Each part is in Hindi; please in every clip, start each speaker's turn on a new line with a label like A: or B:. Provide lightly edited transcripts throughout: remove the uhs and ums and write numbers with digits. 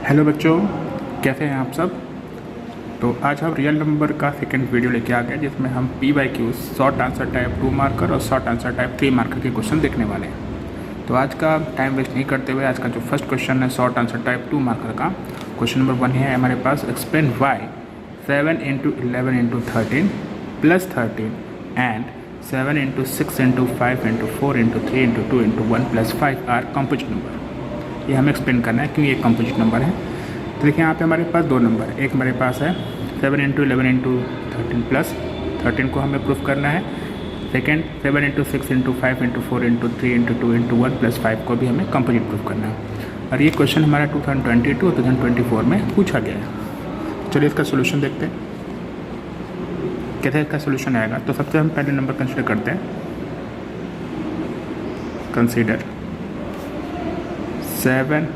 A: हेलो बच्चों, कैसे हैं आप सब। तो आज हम रियल नंबर का सेकंड वीडियो लेके आ गए, जिसमें हम PYQ short answer type 2 marker और शॉर्ट आंसर टाइप 3 मार्कर के क्वेश्चन देखने वाले हैं। तो आज का टाइम वेस्ट नहीं करते हुए आज का जो फर्स्ट क्वेश्चन है शॉर्ट आंसर टाइप 2 मार्कर का, क्वेश्चन नंबर 1 है हमारे पास। Explain why 7 × 11 × 13 + 13 and 7 × 6 × 5 × 4 × 3 × 2 × 1 + 5 are composite number. ये हमें एक्सप्लेन करना है क्यों ये कंपोजिट नंबर है। तो देखिए यहाँ पे हमारे पास दो नंबर, एक हमारे पास है 7 × 11 × 13 प्लस 13 को हमें प्रूफ करना है। सेकेंड 7 × 6 × 5 × 4 × 3 × 2 × 1 + 5 को भी हमें कंपोजिट प्रूफ करना है। और ये क्वेश्चन हमारा 2022 और 2024 में पूछा गया है। चलिए इसका सोल्यूशन देखते हैं कैसे इसका सोल्यूशन आएगा। तो सबसे हम पहले नंबर कंसिडर करते हैं। कंसिडर 7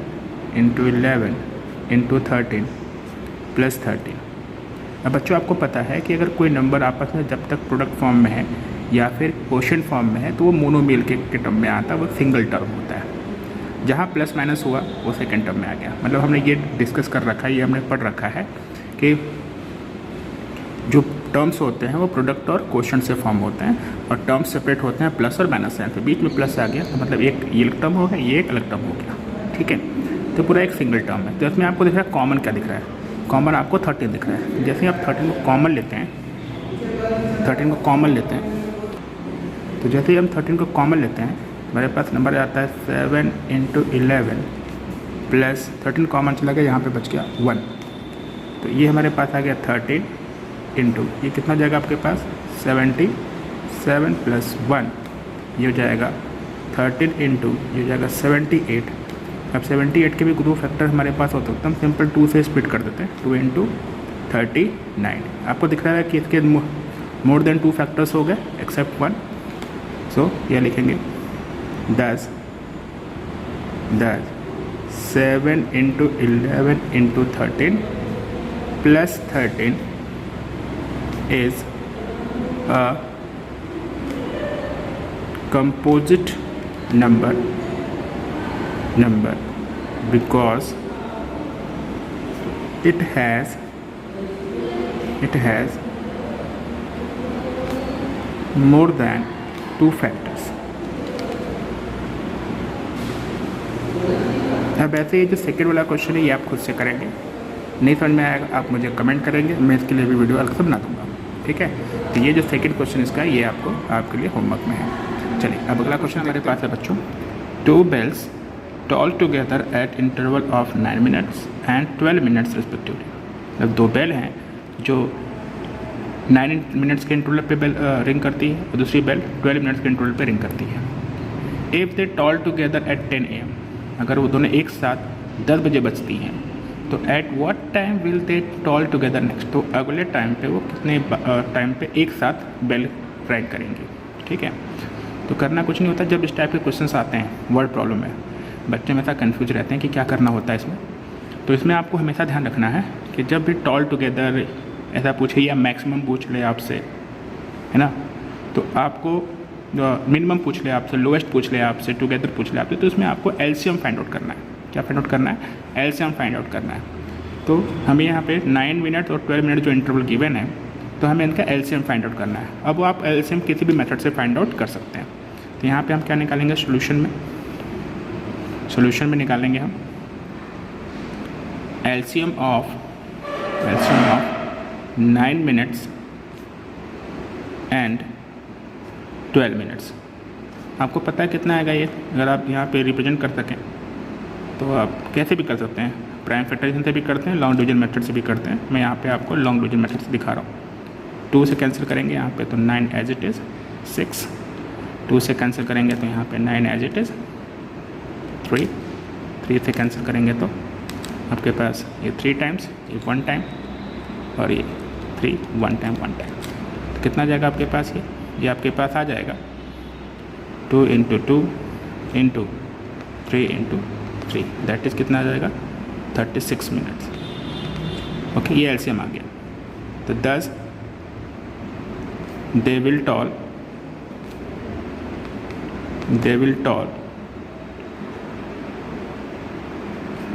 A: × 11 × 13 + 13। अब बच्चों आपको पता है कि अगर कोई नंबर आपस में जब तक प्रोडक्ट फॉर्म में है या फिर क्वोशिएंट फॉर्म में है तो वो मोनोमियल के टर्म में आता है, वो सिंगल टर्म होता है। जहाँ प्लस माइनस हुआ वो सेकेंड टर्म में आ गया। मतलब हमने ये डिस्कस कर रखा है, ये हमने पढ़ रखा है कि जो टर्म्स होते हैं वो प्रोडक्ट और क्वोशिएंट से फॉर्म होते हैं, और टर्म्स सेपरेट होते हैं प्लस और माइनस से। तो बीच में प्लस आ गया तो मतलब एक ये अलग टर्म हो गया, ये एक अलग टर्म हो गया, ठीक है। तो पूरा एक सिंगल टर्म है। तो इसमें आपको दिख रहा है कॉमन क्या दिख रहा है। कॉमन आपको 13 दिख रहा है। जैसे आप 13 को कॉमन लेते हैं, 13 को कॉमन लेते हैं, तो जैसे ही हम 13 को कॉमन लेते हैं हमारे पास नंबर आता है 7 × 11 प्लस 13 कॉमन चला गया, यहाँ पे बच गया 1। तो ये हमारे पास आ गया 13 इंटू ये कितना जाएगा आपके पास 77 + 1, ये हो जाएगा 13 इंटू ये हो जाएगा 78। अब 78 के भी दो फैक्टर हमारे पास होते हैं, हम सिंपल 2 से स्प्लिट कर देते हैं। 2 × 39 आपको दिख रहा है कि इसके मोर देन 2 फैक्टर्स हो गए एक्सेप्ट 1। सो यह लिखेंगे 10 7 × 11 × 13 + 13 is a composite number because it has more than 2 factors। अब ऐसे ये जो सेकेंड वाला क्वेश्चन है ये आप खुद से करेंगे, नहीं समझ में आएगा आप मुझे कमेंट करेंगे, मैं इसके लिए भी वीडियो अलग से बना दूँगा, ठीक है। तो ये जो सेकेंड क्वेश्चन इसका ये आपके लिए होमवर्क में है। चलिए अब अगला क्वेश्चन हमारे पास है बच्चों। 2 bells toll together at interval of 9 minutes and 12 minutes respectively। मतलब 2 बेल हैं जो 9 मिनट्स के इंटरवल पे बेल रिंग करती है और दूसरी बेल 12 मिनट्स के इंटरवल पे रिंग करती है। If they toll together at 10 AM, अगर वो दोनों एक साथ 10 बजे बजती हैं तो at what time will they toll together next, तो अगले टाइम पे वो कितने टाइम पे एक साथ बेल राइट करेंगे, ठीक है। तो करना कुछ नहीं होता, जब इस टाइप के क्वेश्चंस आते हैं वर्ड प्रॉब्लम में बच्चे हमेशा कन्फ्यूज रहते हैं कि क्या करना होता है इसमें। तो इसमें आपको हमेशा ध्यान रखना है कि जब भी टॉल टुगेदर ऐसा पूछे या मैक्सिमम पूछ ले आपसे, है ना, तो आपको मिनिमम पूछ ले आपसे, लोएस्ट पूछ ले आपसे, टुगेदर पूछ ले आपसे, तो इसमें आपको एलसीएम फाइंड आउट करना है। क्या फाइंड आउट करना है? एलसीएम फाइंड आउट करना है। तो हमें यहाँ पे 9 मिनट और 12 मिनट जो इंटरवल गिवन है तो हमें इनका एलसीएम फाइंड आउट करना है। अब आप एलसीएम किसी भी मेथड से फाइंड आउट कर सकते हैं। तो यहाँ पे हम क्या निकालेंगे सॉल्यूशन में निकालेंगे हम LCM of 9 minutes and 12 minutes. आपको पता है कितना आएगा ये, अगर आप यहाँ पे रिप्रेजेंट कर सकें तो आप कैसे भी कर सकते हैं, प्राइम फैक्टराइजेशन से भी करते हैं, लॉन्ग डिवीजन मेथड से भी करते हैं। मैं यहाँ पे आपको लॉन्ग डिवीजन मेथड से दिखा रहा हूँ। 2 से कैंसिल करेंगे यहाँ पे तो 9 एज इट इज़ 6, 2 से कैंसिल करेंगे तो यहाँ पे 9 एज इट इज़ 3, 3 से कैंसिल करेंगे तो आपके पास ये 3 टाइम्स, ये 1 टाइम और ये 3 1 टाइम 1 टाइम। तो कितना जाएगा आपके पास ये आपके पास आ जाएगा 2 × 2 × 3 × 3, दैट इज़ कितना आ जाएगा 36 मिनट्स। ओके, ये एलसीएम आ गया। तो 10 they will toll,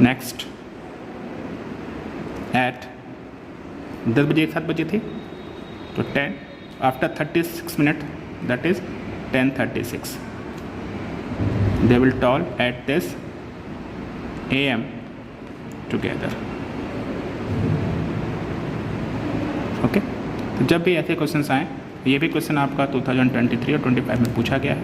A: 9 एट 10 बजे 7 बजे थी तो 10 after 36 minute that is 10:36 they will toll at this AM together. Okay, तो जब भी ऐसे क्वेश्चंस आएँ, ये भी क्वेश्चन आपका 2023 और 25 में पूछा गया है,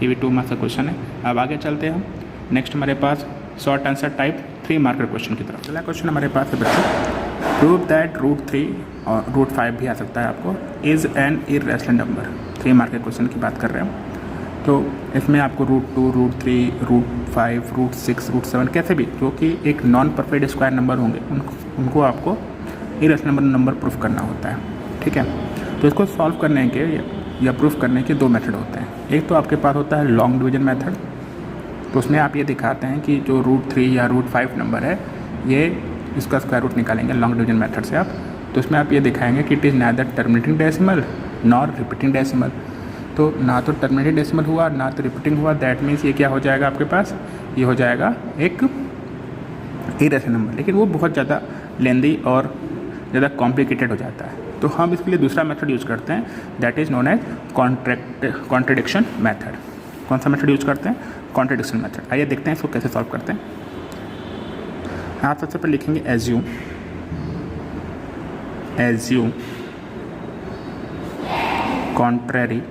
A: ये भी 2 मार्क्स का क्वेश्चन है। अब आगे चलते हैं हम नेक्स्ट हमारे पास short answer type 3 marker question की तरफ। पहला क्वेश्चन हमारे पास है बच्चों, प्रूव दैट √3 और √5 भी आ सकता है आपको, is an irrational number. 3 mark के क्वेश्चन की बात कर रहे हैं, तो इसमें आपको √2, √3, √5, √6, √7 कैसे भी जो कि एक नॉन परफेक्ट स्क्वायर नंबर होंगे उनको आपको इर्रेशनल नंबर प्रूफ करना होता है। ठीक है, तो इसको सॉल्व करने के या प्रूफ करने के 2 मेथड होते हैं। एक तो आपके पास होता है लॉन्ग डिवीजन मेथड, तो उसमें आप ये दिखाते हैं कि जो √3 या √5 नंबर है ये इसका स्क्वायर रूट निकालेंगे लॉन्ग डिवीजन मेथड से आप, तो उसमें आप ये दिखाएंगे कि it is neither terminating decimal nor repeating decimal. तो ना तो टर्मिनेटिंग डेसिमल हुआ ना तो रिपीटिंग हुआ, दैट मीन्स ये क्या हो जाएगा आपके पास, ये हो जाएगा एक इरेशनल नंबर, लेकिन वो बहुत ज़्यादा लेंदी और ज़्यादा कॉम्प्लिकेटेड हो जाता है। तो हम इसके लिए दूसरा मेथड यूज़ करते हैं, that is known as contradiction method. कौन सा मेथड यूज़ करते हैं? Contradiction method. आइए देखते हैं इसको कैसे सॉल्व करते हैं। आप सबसे पहले लिखेंगे assume contrary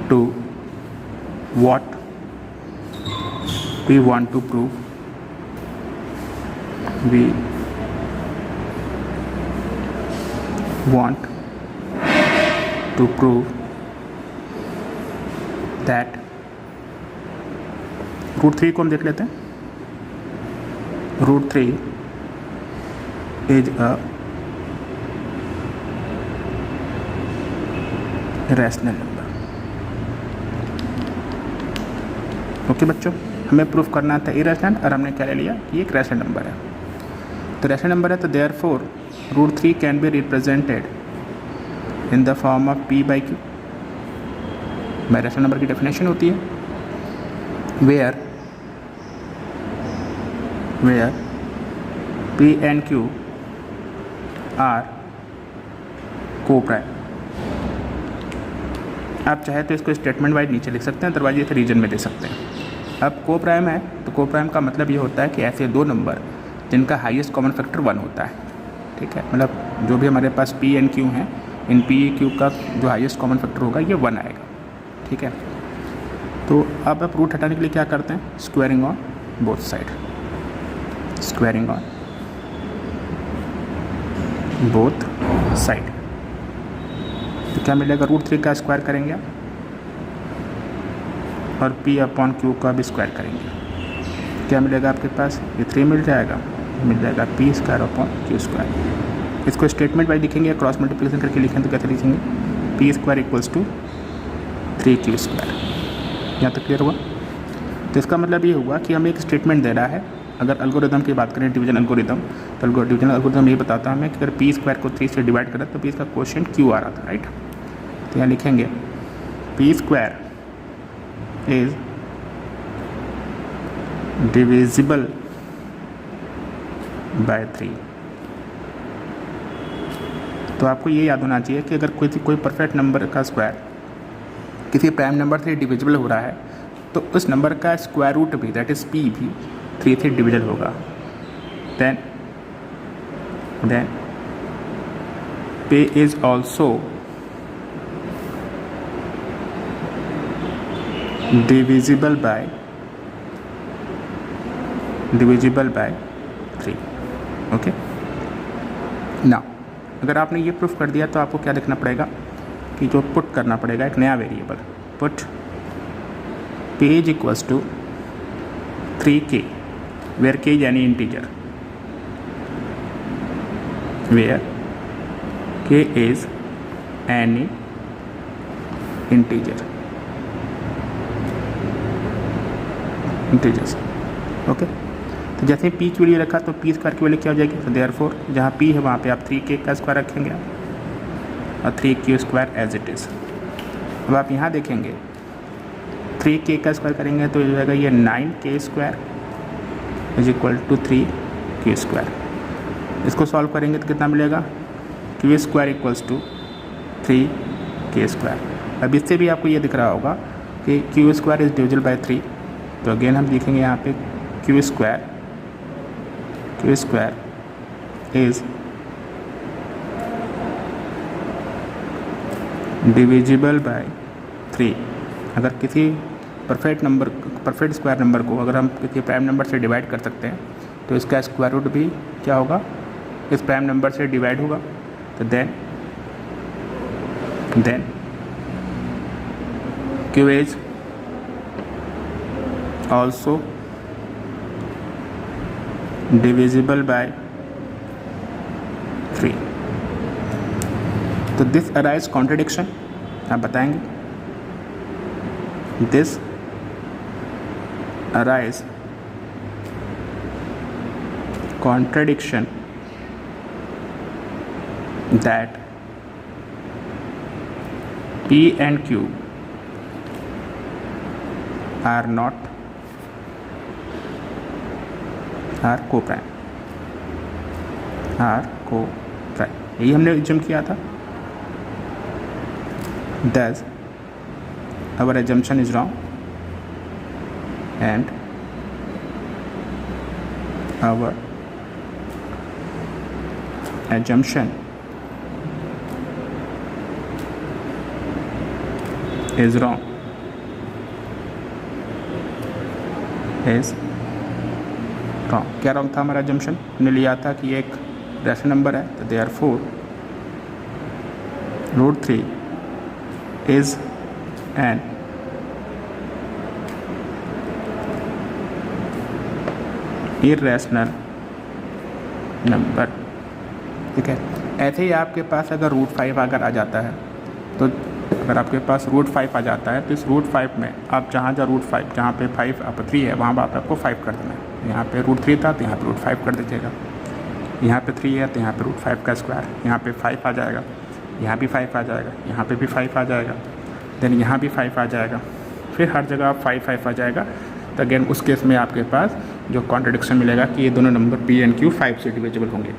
A: to what we want to prove, we want to prove that √3 को हम देख लेते हैं। √3 is a rational number. Okay बच्चों, हमें प्रूफ करना था इरेशनल और हमने क्या ले लिया कि एक रैशनल नंबर है। तो रैशनल नंबर है तो therefore √3 can be represented in the form of p/q। Rational number की डेफिनेशन होती है where p and q are coprime. आप चाहे तो इसको स्टेटमेंट वाइज नीचे लिख सकते हैं, अदरवाइज इसे रीजन में दे सकते हैं। अब को-प्राइम है तो को-प्राइम का मतलब ये होता है कि ऐसे 2 नंबर जिनका हाईएस्ट कॉमन फैक्टर 1 होता है। ठीक है, मतलब जो भी हमारे पास p and q हैं, इन p q का जो हाईएस्ट कॉमन फैक्टर होगा ये 1 आएगा। ठीक है, तो अब आप रूट हटाने के लिए क्या करते हैं? Squaring on both side, squaring on both side. तो क्या मिलेगा? √3 का स्क्वायर करेंगे और p/q का भी स्क्वायर करेंगे। क्या मिलेगा आपके पास? ये 3 मिल जाएगा p²/q²। इसको स्टेटमेंट वाइज लिखेंगे, क्रॉस मल्टीप्लिकेशन करके लिखें तो कैसे लिखेंगे? p² = 3q²। यहाँ तक क्लियर हुआ? तो इसका मतलब ये हुआ कि हमें एक स्टेटमेंट दे रहा है। अगर एल्गोरिदम की बात करें, डिवीजन एल्गोरिदम, तो डिवीजन एल्गोरिदम ये बताता है हमें कि अगर p² को 3 से डिवाइड करें तो p इसका क्वोशिएंट q आ रहा था, राइट। तो यहाँ लिखेंगे p² इज डिविजिबल बाय 3। तो आपको ये याद होना चाहिए कि अगर कोई परफेक्ट नंबर का स्क्वायर किसी प्राइम नंबर से डिविजिबल हो रहा है तो उस नंबर का स्क्वायर रूट भी, दैट इज़ p भी 3 से डिविजल होगा। Then p is also divisible by 3। Okay, ना अगर आपने ये प्रूफ कर दिया तो आपको क्या देखना पड़ेगा कि जो पुट करना पड़ेगा एक नया variable, put p = 3k where k is any integer, where k is any integers। Okay, तो जैसे p की वैल्यू रखा तो p² की वैल्यू क्या हो जाएगी? तो देयरफॉर जहाँ p है वहाँ पे आप 3k का स्क्वायर रखेंगे और 3q² एज इट इज़। अब आप यहाँ देखेंगे 3k का स्क्वायर करेंगे तो हो जाएगा ये 9k² = 3q²। इसको सॉल्व करेंगे तो कितना मिलेगा, Q square equals to 3k²। अब इससे भी आपको ये दिख रहा होगा कि Q square is divisible by 3, तो अगेन हम लिखेंगे यहाँ पे Q square is divisible by 3। अगर किसी परफेक्ट स्क्वायर नंबर को अगर हम किसी प्राइम नंबर से डिवाइड कर सकते हैं तो इसका स्क्वायर रूट भी क्या होगा, इस प्राइम नंबर से डिवाइड होगा। तो then Q is also divisible by 3। तो दिस अराइज कॉन्ट्रडिक्शन, आप बताएंगे this arise contradiction that P and Q are co-prime, यही हमने एज्यूम किया था। Thus our assumption is wrong and our assumption is wrong, क्या रॉन्ग था हमारा assumption? हमने लिया था कि एक रैशनल नंबर है, तो therefore √3 is an irrational number. ठीक है, ऐसे ही आपके पास अगर √5 अगर आ जाता है, तो अगर आपके पास √5 आ जाता है तो इस √5 में आप जहाँ √5 जहाँ पे 5 आप 3 है वहाँ पर आपको 5 कर देना है। यहाँ पे √3 था तो यहाँ पे √5 कर दीजिएगा, यहाँ पे 3 है तो यहाँ पे √5 का स्क्वायर, यहाँ पे 5 आ जाएगा, यहाँ भी 5 आ जाएगा, यहाँ पे भी 5 आ जाएगा, देन यहाँ भी 5 आ जाएगा, फिर हर जगह 5 आ जाएगा। तो अगेन उस केस में आपके पास जो कॉन्ट्रडिक्शन मिलेगा कि ये दोनों नंबर P एंड Q 5 से डिविजिबल होंगे।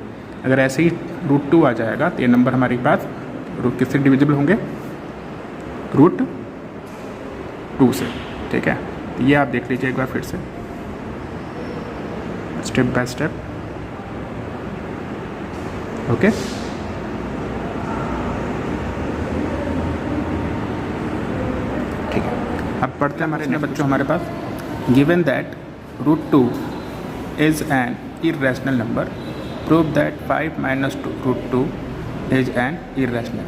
A: अगर ऐसे ही √2 आ जाएगा तो ये नंबर हमारे पास किससे डिविजिबल होंगे, √2 से। ठीक है, तो ये आप देख लीजिए एक बार फिर से स्टेप बाय स्टेप। ओके, ठीक है, अब पढ़ते हैं हमारे बच्चों हमारे पास given that √2 is an irrational number, prove that 5 minus √2 is an irrational.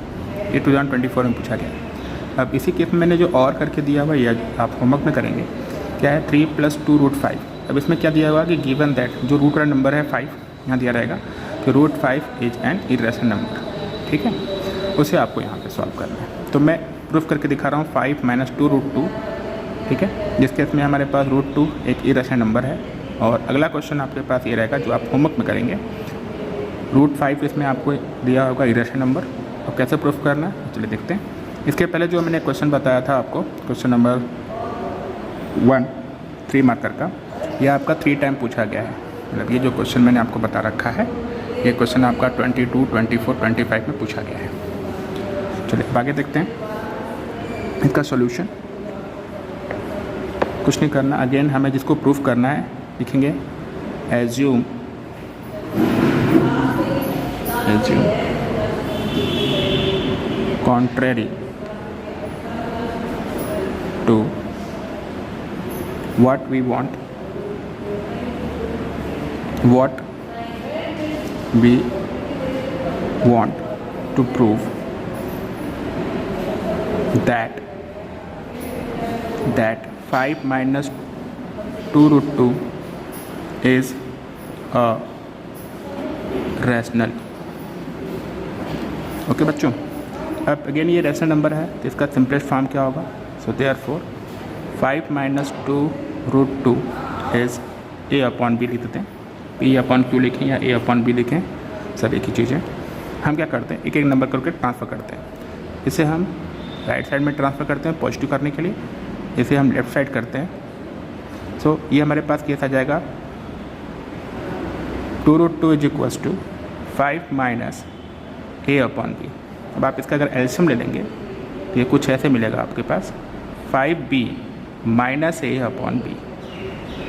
A: ये 2024 में पूछा गया। अब इसी केस में मैंने जो और करके दिया हुआ या आप होमवर्क में करेंगे क्या है 3 + 2 √5। अब इसमें क्या दिया हुआ कि गिवन दैट जो रूट वाला नंबर है 5 यहाँ दिया रहेगा कि √5 इज एन इर्रेशनल नंबर। ठीक है, उसे आपको यहाँ पे सॉल्व करना है। तो मैं प्रूफ करके दिखा रहा हूँ 5 - 2 √2। ठीक है, जिस केस में हमारे पास √2 एक इर्रेशनल नंबर है। और अगला क्वेश्चन आपके पास ये रहेगा जो आप होमवर्क में करेंगे, √5 इसमें आपको दिया होगा इर्रेशनल नंबर, और कैसे प्रूफ करना है चलिए देखते हैं। इसके पहले जो मैंने क्वेश्चन बताया था आपको, क्वेश्चन नंबर 1 3 मार्कर का, यह आपका 3 टाइम पूछा गया है। मतलब ये जो क्वेश्चन मैंने आपको बता रखा है ये क्वेश्चन आपका 22, 24, 25 में पूछा गया है। चलिए आगे देखते हैं इसका सॉल्यूशन। कुछ नहीं करना, अगेन हमें जिसको प्रूफ करना है लिखेंगे assume contrary to what we want to prove that 5 minus 2 √2 is a rational। Okay बच्चों, अब अगेन ये रैशनल नंबर है तो इसका सिंपलेस्ट फॉर्म क्या होगा। सो देयरफॉर 5 - 2 √2 इज़ A/B लिख देते हैं, P/Q लिखें या A/B लिखें, सब एक ही चीज़ है। हम क्या करते हैं एक एक नंबर करके ट्रांसफ़र करते हैं। इसे हम राइट साइड में ट्रांसफ़र करते हैं पॉजिटिव करने के लिए, इसे हम लेफ़्ट साइड करते हैं। सो ये हमारे पास केस आ जाएगा 2 √2 is equals to 5 minus A upon B. अब आप इसका अगर एल्शियम ले लेंगे तो ये कुछ ऐसे मिलेगा आपके पास 5b minus A upon B.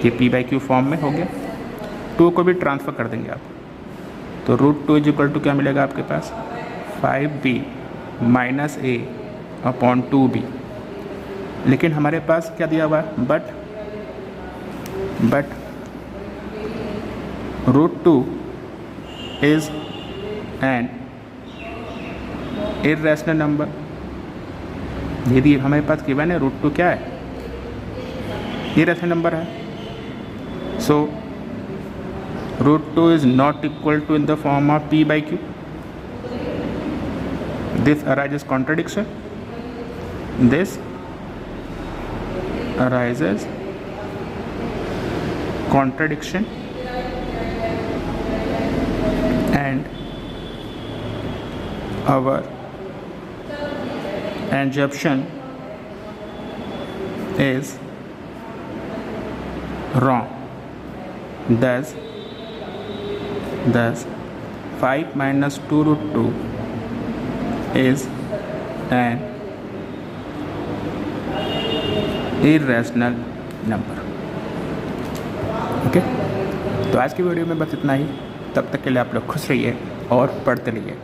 A: ये p/q फॉर्म में हो गया। 2 को भी ट्रांसफ़र कर देंगे आप, तो √2 इज इक्वल टू क्या मिलेगा आपके पास 5b minus A upon 2b। लेकिन हमारे पास क्या दिया हुआ है, but √2 is an irrational number. यदि हमारे पास गिवन है √2 क्या है, इर्रेशनल नंबर है। So √2 is not equal to in the form of p/q। This arises contradiction. This arises contradiction and our assumption is wrong. Thus 5 minus 2√2 is an irrational number. Okay, तो आज की वीडियो में बस इतना ही। तब तक के लिए आप लोग खुश रहिए और पढ़ते रहिए।